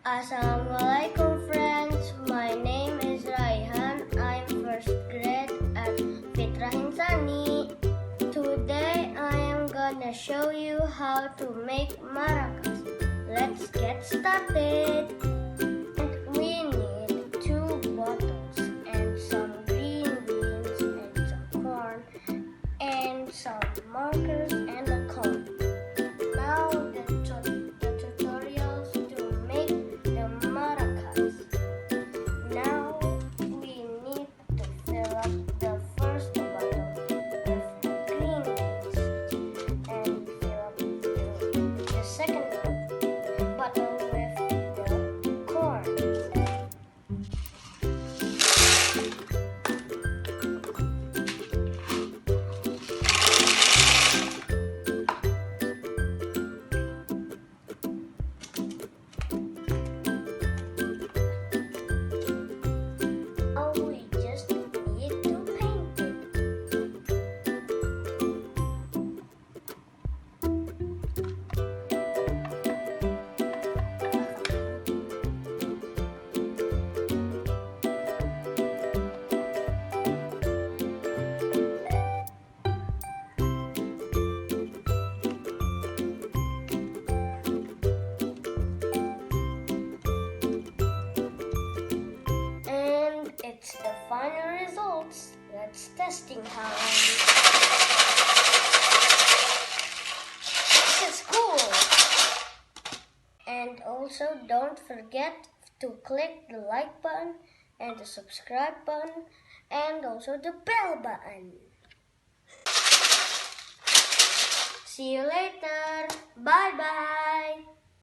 Assalamualaikum friends, my name is Raihan. I'm first grade at Fitra Hinsani. Today I am gonna show you how to make marakas. Let's get started. And we need 2 bottles and some green beans and some corn and some markers and a comb. Now the tutorials to make the maracas. Now we need to fill up the first bottle with green beans and fill up the second bottle with the corn. It's the final results. That's testing time. This is cool. And also don't forget to click the like button and the subscribe button and also the bell button. See you later. Bye bye.